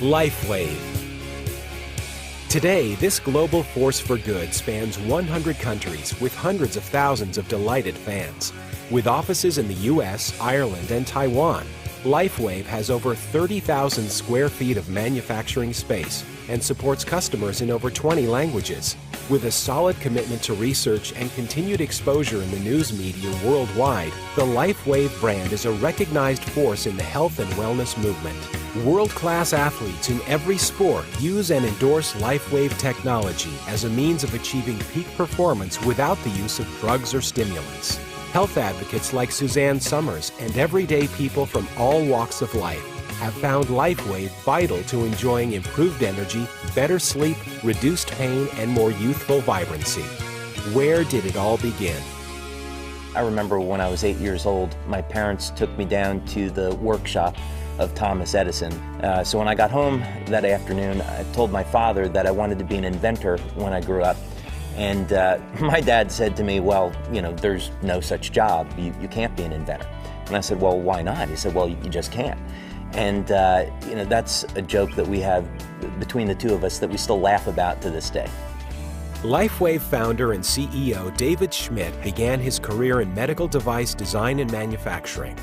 lifewave. Today, this global force for good spans 100 countries with hundreds of thousands of delighted fans. With offices in the US, Ireland, and Taiwan, LifeWave has over 30,000 square feet of manufacturing space and supports customers in over 20 languages. With a solid commitment to research and continued exposure in the news media worldwide, the LifeWave brand is a recognized force in the health and wellness movement. World-class athletes in every sport use and endorse LifeWave technology as a means of achieving peak performance without the use of drugs or stimulants. Health advocates like Suzanne Summers and everyday people from all walks of life have found LifeWave vital to enjoying improved energy, better sleep, reduced pain, and more youthful vibrancy. Where did it all begin? I remember when I was 8 years old, my parents took me down to the workshop of Thomas Edison. So when I got home that afternoon, I told my father that I wanted to be an inventor when I grew up. And my dad said to me, well, you know, there's no such job. You can't be an inventor. And I said, well, why not? He said, well, you just can't. And, you know, that's a joke that we have between the two of us that we still laugh about to this day. LifeWave founder and CEO David Schmidt began his career in medical device design and manufacturing.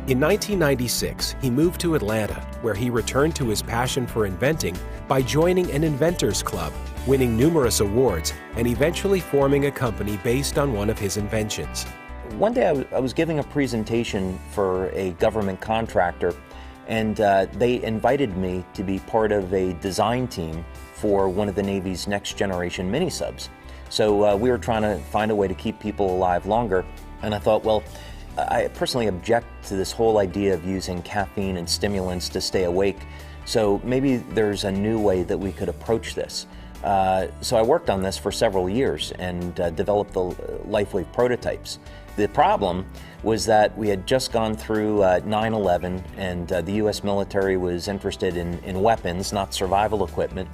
In 1996, he moved to Atlanta, where he returned to his passion for inventing by joining an inventors club, winning numerous awards, and eventually forming a company based on one of his inventions. One day I was giving a presentation for a government contractor, and they invited me to be part of a design team for one of the Navy's next generation mini-subs. So we were trying to find a way to keep people alive longer, and I thought, well, I personally object to this whole idea of using caffeine and stimulants to stay awake, so maybe there's a new way that we could approach this. So I worked on this for several years and developed the LifeWave prototypes. The problem was that we had just gone through 9/11, and the US military was interested in weapons, not survival equipment.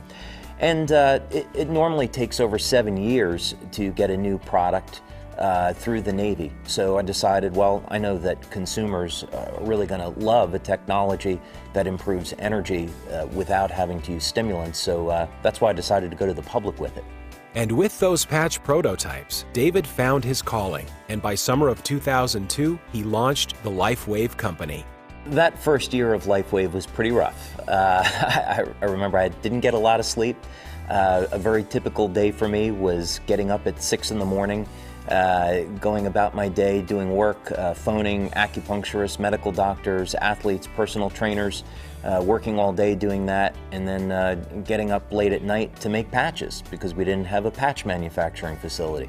And it normally takes over 7 years to get a new product through the Navy. So I decided, well, I know that consumers are really going to love a technology that improves energy without having to use stimulants. So that's why I decided to go to the public with it. And with those patch prototypes, David found his calling, and by summer of 2002, he launched the LifeWave company. That first year of LifeWave was pretty rough. I remember I didn't get a lot of sleep. A very typical day for me was getting up at 6 in the morning, going about my day, doing work, phoning acupuncturists, medical doctors, athletes, personal trainers, working all day doing that, and then getting up late at night to make patches because we didn't have a patch manufacturing facility.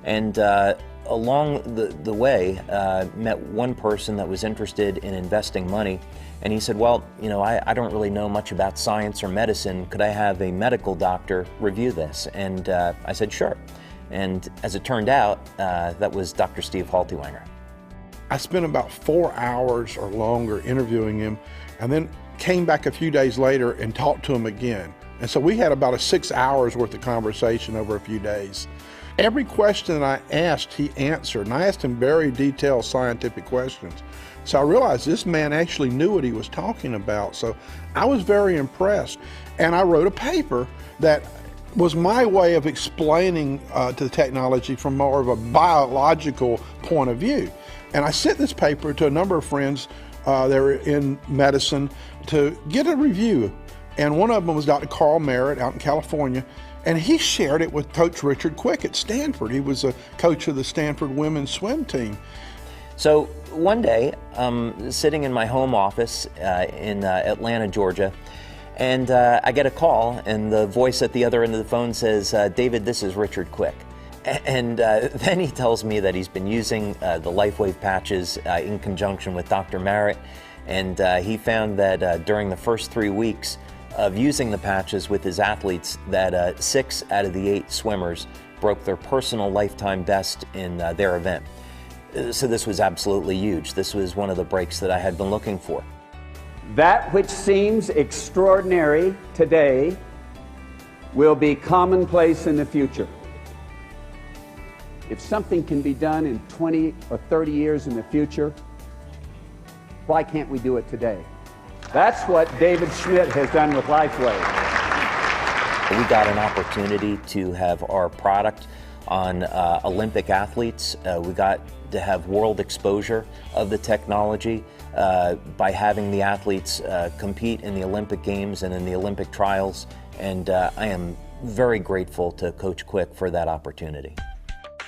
And along the way, met one person that was interested in investing money, and he said, well, you know, I don't really know much about science or medicine. Could I have a medical doctor review this? And I said, sure. And as it turned out, that was Dr. Steve Haltiwanger. I spent about 4 hours or longer interviewing him, and then came back a few days later and talked to him again. And so we had about a 6 hours worth of conversation over a few days. Every question I asked, he answered, and I asked him very detailed scientific questions. So I realized this man actually knew what he was talking about. So I was very impressed, and I wrote a paper that was my way of explaining to the technology from more of a biological point of view. And I sent this paper to a number of friends that were in medicine to get a review. And one of them was Dr. Carl Merritt out in California, and he shared it with Coach Richard Quick at Stanford. He was a coach of the Stanford women's swim team. So one day, I'm sitting in my home office in Atlanta, Georgia, and I get a call, and the voice at the other end of the phone says, David, this is Richard Quick. And then he tells me that he's been using the LifeWave patches in conjunction with Dr. Merritt, and he found that during the first 3 weeks of using the patches with his athletes, that 6 out of the 8 swimmers broke their personal lifetime best in their event. So this was absolutely huge. This was one of the breaks that I had been looking for. That which seems extraordinary today will be commonplace in the future. If something can be done in 20 or 30 years in the future, why can't we do it today? That's what David Schmidt has done with LifeWave. We got an opportunity to have our product on Olympic athletes. We got to have world exposure of the technology by having the athletes compete in the Olympic Games and in the Olympic trials. And I am very grateful to Coach Quick for that opportunity.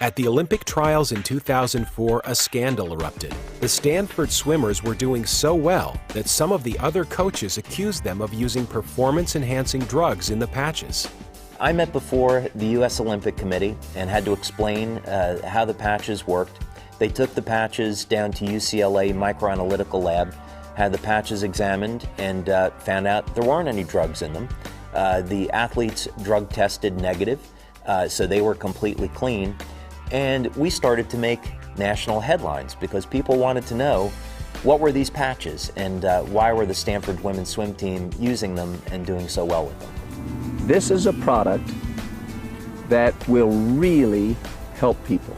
At the Olympic trials in 2004, a scandal erupted. The Stanford swimmers were doing so well that some of the other coaches accused them of using performance-enhancing drugs in the patches. I met before the U.S. Olympic Committee and had to explain how the patches worked. They took the patches down to UCLA Microanalytical Lab, had the patches examined, and found out there weren't any drugs in them. The athletes drug tested negative, so they were completely clean. And we started to make national headlines because people wanted to know what were these patches and why were the Stanford women's swim team using them and doing so well with them. This is a product that will really help people.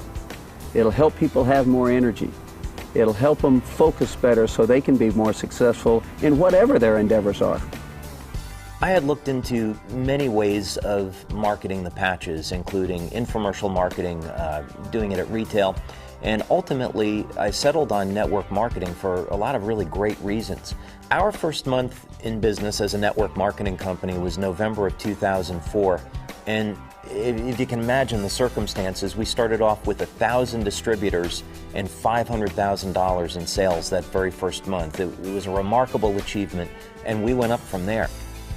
It'll help people have more energy. It'll help them focus better so they can be more successful in whatever their endeavors are. I had looked into many ways of marketing the patches, including infomercial marketing, doing it at retail, and ultimately I settled on network marketing for a lot of really great reasons. Our first month in business as a network marketing company was November of 2004, and if you can imagine the circumstances, we started off with 1,000 distributors and $500,000 in sales that very first month. It was a remarkable achievement, and we went up from there.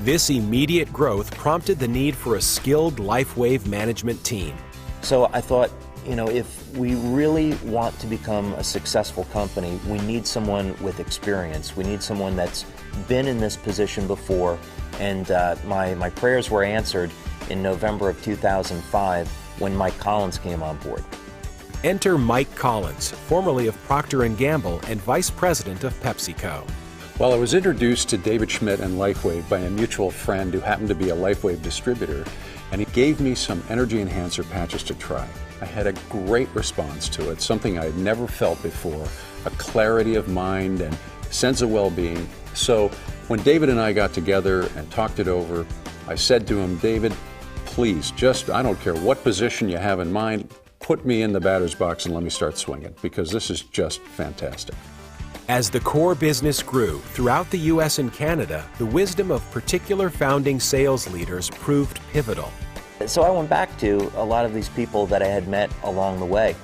This immediate growth prompted the need for a skilled LifeWave management team. So I thought, you know, if we really want to become a successful company, we need someone with experience. We need someone that's been in this position before. And my prayers were answered in November of 2005 when Mike Collins came on board. Enter Mike Collins, formerly of Procter & Gamble and Vice President of PepsiCo. Well, I was introduced to David Schmidt and LifeWave by a mutual friend who happened to be a LifeWave distributor, and he gave me some energy enhancer patches to try. I had a great response to it, something I had never felt before, a clarity of mind and sense of well-being. So when David and I got together and talked it over, I said to him, David, please, I don't care what position you have in mind, put me in the batter's box and let me start swinging, because this is just fantastic. As the core business grew throughout the U.S. and Canada, the wisdom of particular founding sales leaders proved pivotal. So I went back to a lot of these people that I had met along the way.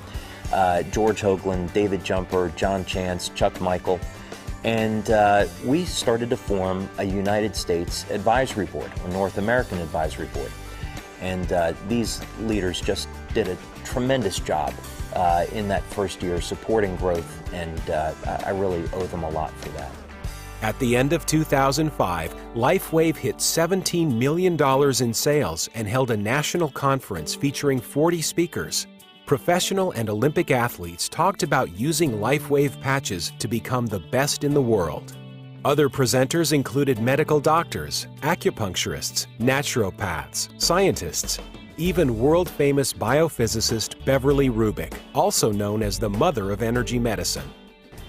George Hoagland, David Jumper, John Chance, Chuck Michael, and we started to form a United States advisory board, a North American advisory board. And these leaders just did a tremendous job in that first year supporting growth, and I really owe them a lot for that. At the end of 2005, LifeWave hit $17 million in sales and held a national conference featuring 40 speakers. Professional and Olympic athletes talked about using LifeWave patches to become the best in the world. Other presenters included medical doctors, acupuncturists, naturopaths, scientists, even world-famous biophysicist Beverly Rubik, also known as the mother of energy medicine.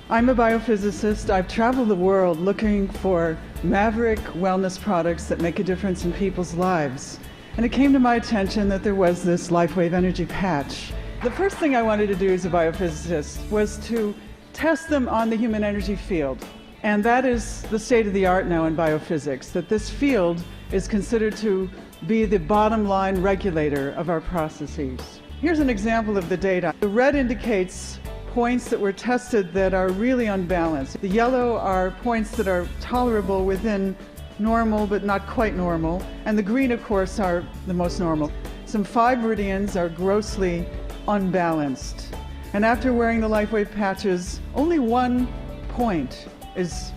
I'm a biophysicist. I've traveled the world looking for maverick wellness products that make a difference in people's lives. And it came to my attention that there was this LifeWave energy patch. The first thing I wanted to do as a biophysicist was to test them on the human energy field. And that is the state of the art now in biophysics, that this field is considered to be the bottom line regulator of our processes. Here's an example of the data. The red indicates points that were tested that are really unbalanced. The yellow are points that are tolerable within normal but not quite normal, and the green, of course, are the most normal. Some 5 meridians are grossly unbalanced. And after wearing the LifeWave patches, only 1 point is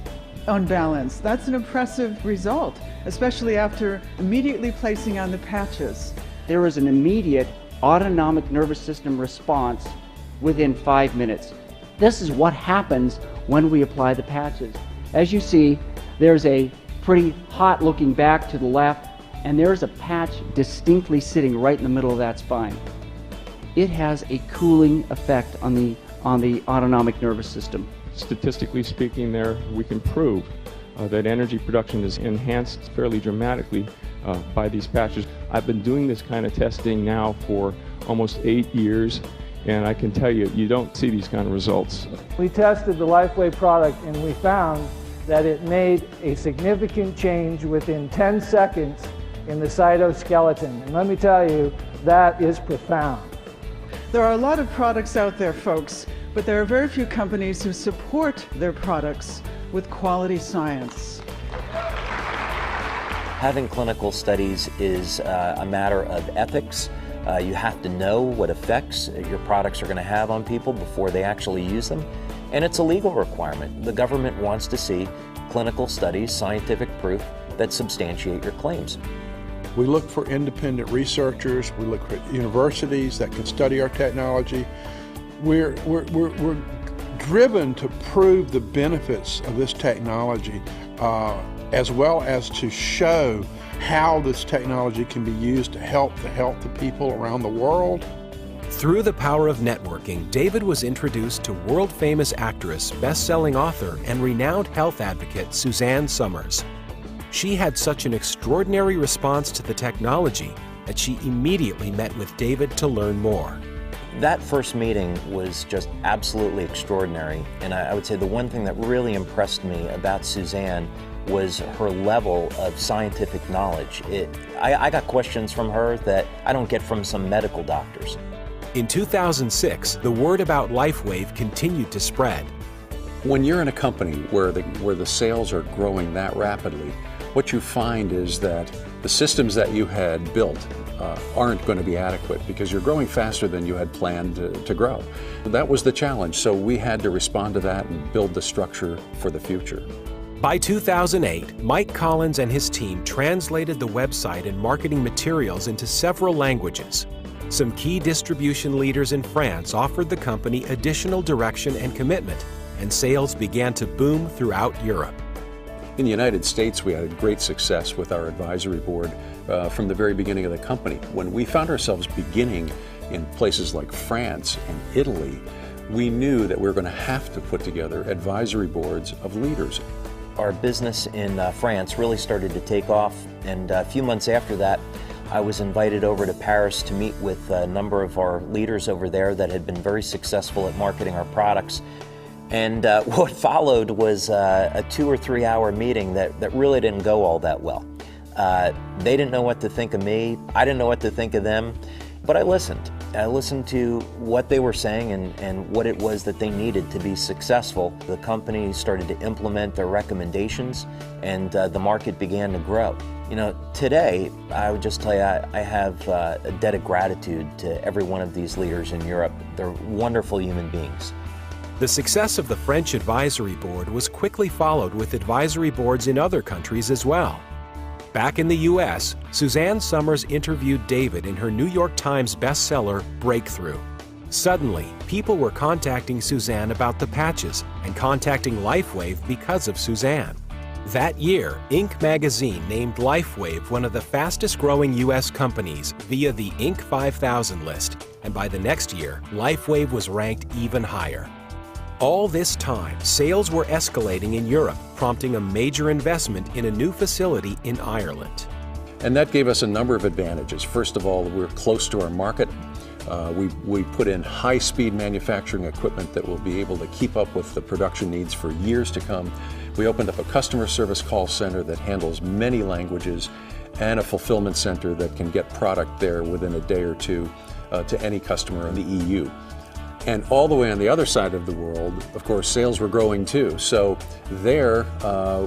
unbalanced. That's an impressive result, especially after immediately placing on the patches. There is an immediate autonomic nervous system response within 5 minutes. This is what happens when we apply the patches. As you see, there's a pretty hot looking back to the left, and there's a patch distinctly sitting right in the middle of that spine. It has a cooling effect on the autonomic nervous system. Statistically speaking, there we can prove that energy production is enhanced fairly dramatically by these patches. I've been doing this kind of testing now for almost 8 years, and I can tell you, you don't see these kind of results. We tested the LifeWave product and we found that it made a significant change within 10 seconds in the cytoskeleton. And let me tell you, that is profound. There are a lot of products out there, folks, but there are very few companies who support their products with quality science. Having clinical studies is a matter of ethics. You have to know what effects your products are going to have on people before they actually use them. And it's a legal requirement. The government wants to see clinical studies, scientific proof that substantiate your claims. We look for independent researchers. We look for universities that can study our technology. We're driven to prove the benefits of this technology, as well as to show how this technology can be used to help the health of people around the world. Through the power of networking, David was introduced to world-famous actress, best-selling author, and renowned health advocate Suzanne Somers. She had such an extraordinary response to the technology that she immediately met with David to learn more. That first meeting was just absolutely extraordinary, and I would say the one thing that really impressed me about Suzanne was her level of scientific knowledge. I got questions from her that I don't get from some medical doctors. In 2006, the word about LifeWave continued to spread. When you're in a company where the sales are growing that rapidly, what you find is that the systems that you had built aren't going to be adequate because you're growing faster than you had planned to grow. That was the challenge, so we had to respond to that and build the structure for the future. By 2008, Mike Collins and his team translated the website and marketing materials into several languages. Some key distribution leaders in France offered the company additional direction and commitment, and sales began to boom throughout Europe. In the United States, we had great success with our advisory board from the very beginning of the company. When we found ourselves beginning in places like France and Italy, we knew that we were going to have to put together advisory boards of leaders. Our business in France really started to take off, and a few months after that, I was invited over to Paris to meet with a number of our leaders over there that had been very successful at marketing our products. And what followed was a 2 or 3 hour meeting that really didn't go all that well. They didn't know what to think of me, I didn't know what to think of them, but I listened. I listened to what they were saying and what it was that they needed to be successful. The company started to implement their recommendations, and the market began to grow. You know, today, I would just tell you, I have a debt of gratitude to every one of these leaders in Europe. They're wonderful human beings. The success of the French advisory board was quickly followed with advisory boards in other countries as well. Back in the US, Suzanne Somers interviewed David in her New York Times bestseller, Breakthrough. Suddenly, people were contacting Suzanne about the patches and contacting LifeWave because of Suzanne. That year, Inc. magazine named LifeWave one of the fastest growing US companies via the Inc. 5000 list, and by the next year, LifeWave was ranked even higher. All this time, sales were escalating in Europe, prompting a major investment in a new facility in Ireland. And that gave us a number of advantages. First of all, we're close to our market. We put in high-speed manufacturing equipment that will be able to keep up with the production needs for years to come. We opened up a customer service call center that handles many languages and a fulfillment center that can get product there within a day or two to any customer in the EU. And all the way on the other side of the world, of course, sales were growing too. So there,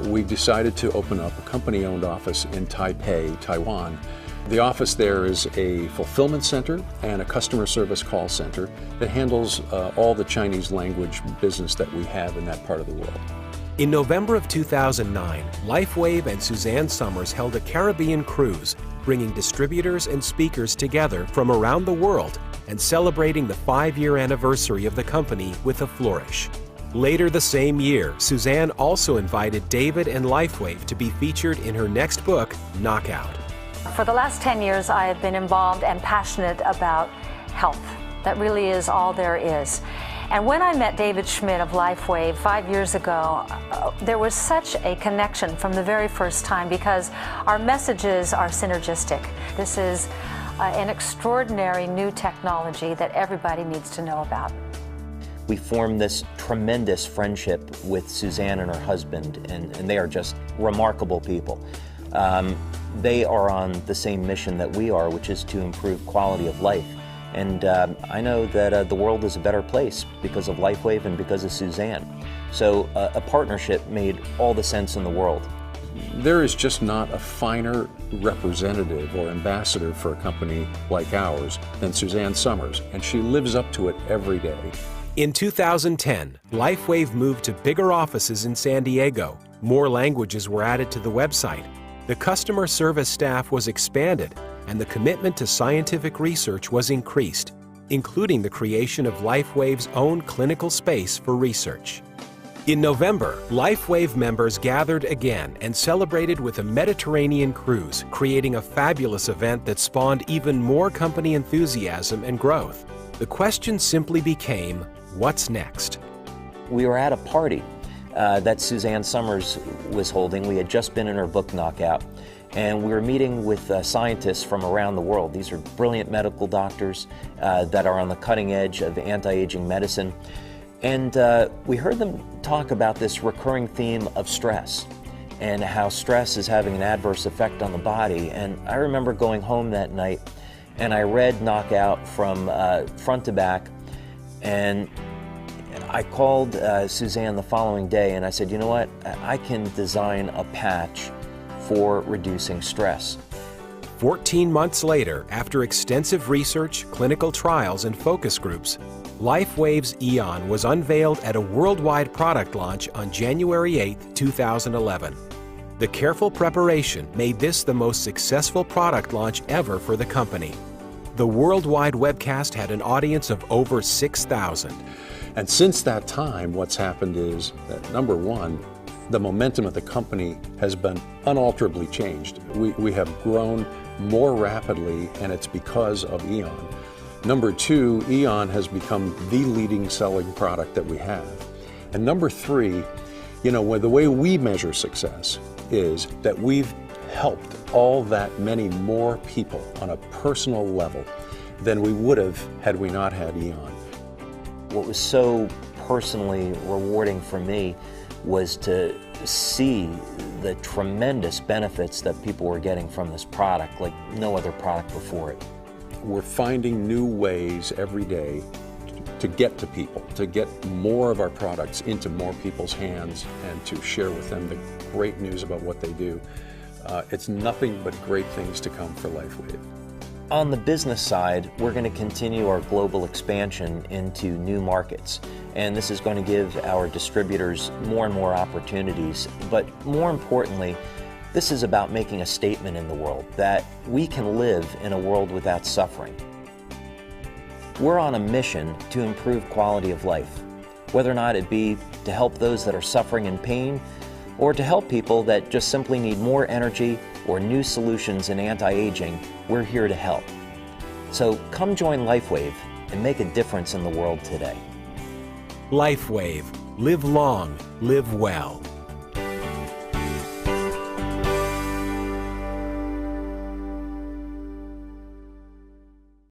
we decided to open up a company-owned office in Taipei, Taiwan. The office there is a fulfillment center and a customer service call center that handles all the Chinese language business that we have in that part of the world. In November of 2009, LifeWave and Suzanne Somers held a Caribbean cruise, bringing distributors and speakers together from around the world and celebrating the 5-year anniversary of the company with a flourish. Later the same year, Suzanne also invited David and LifeWave to be featured in her next book, Knockout. For the last 10 years, I have been involved and passionate about health. That really is all there is. And when I met David Schmidt of LifeWave 5 years ago, there was such a connection from the very first time because our messages are synergistic. This is an extraordinary new technology that everybody needs to know about. We formed this tremendous friendship with Suzanne and her husband, and they are just remarkable people. They are on the same mission that we are, which is to improve quality of life. And I know that the world is a better place because of LifeWave and because of Suzanne. So a partnership made all the sense in the world. There is just not a finer representative or ambassador for a company like ours than Suzanne Summers, and she lives up to it every day. In 2010, LifeWave moved to bigger offices in San Diego. More languages were added to the website. The customer service staff was expanded, and the commitment to scientific research was increased, including the creation of LifeWave's own clinical space for research. In November, LifeWave members gathered again and celebrated with a Mediterranean cruise, creating a fabulous event that spawned even more company enthusiasm and growth. The question simply became, what's next? We were at a party that Suzanne Summers was holding. We had just been in her book Knockout, and we were meeting with scientists from around the world. These are brilliant medical doctors that are on the cutting edge of anti-aging medicine. And we heard them talk about this recurring theme of stress and how stress is having an adverse effect on the body. And I remember going home that night and I read Knockout from front to back, and I called Suzanne the following day and I said, you know what, I can design a patch for reducing stress. 14 months later, after extensive research, clinical trials, and focus groups, LifeWave's Eon was unveiled at a worldwide product launch on January 8, 2011. The careful preparation made this the most successful product launch ever for the company. The worldwide webcast had an audience of over 6,000. And since that time, what's happened is that, number one, the momentum of the company has been unalterably changed. We have grown more rapidly, and it's because of Eon. Number two, Eon has become the leading selling product that we have. And number three, you know, the way we measure success is that we've helped all that many more people on a personal level than we would have had we not had Eon. What was so personally rewarding for me was to see the tremendous benefits that people were getting from this product like no other product before it. We're finding new ways every day to get to people, to get more of our products into more people's hands and to share with them the great news about what they do. It's nothing but great things to come for LifeWave. On the business side, we're going to continue our global expansion into new markets. And this is going to give our distributors more and more opportunities. But more importantly, this is about making a statement in the world that we can live in a world without suffering. We're on a mission to improve quality of life, whether or not it be to help those that are suffering in pain or to help people that just simply need more energy or new solutions in anti-aging. We're here to help. So come join LifeWave and make a difference in the world today. LifeWave. Live long, live well.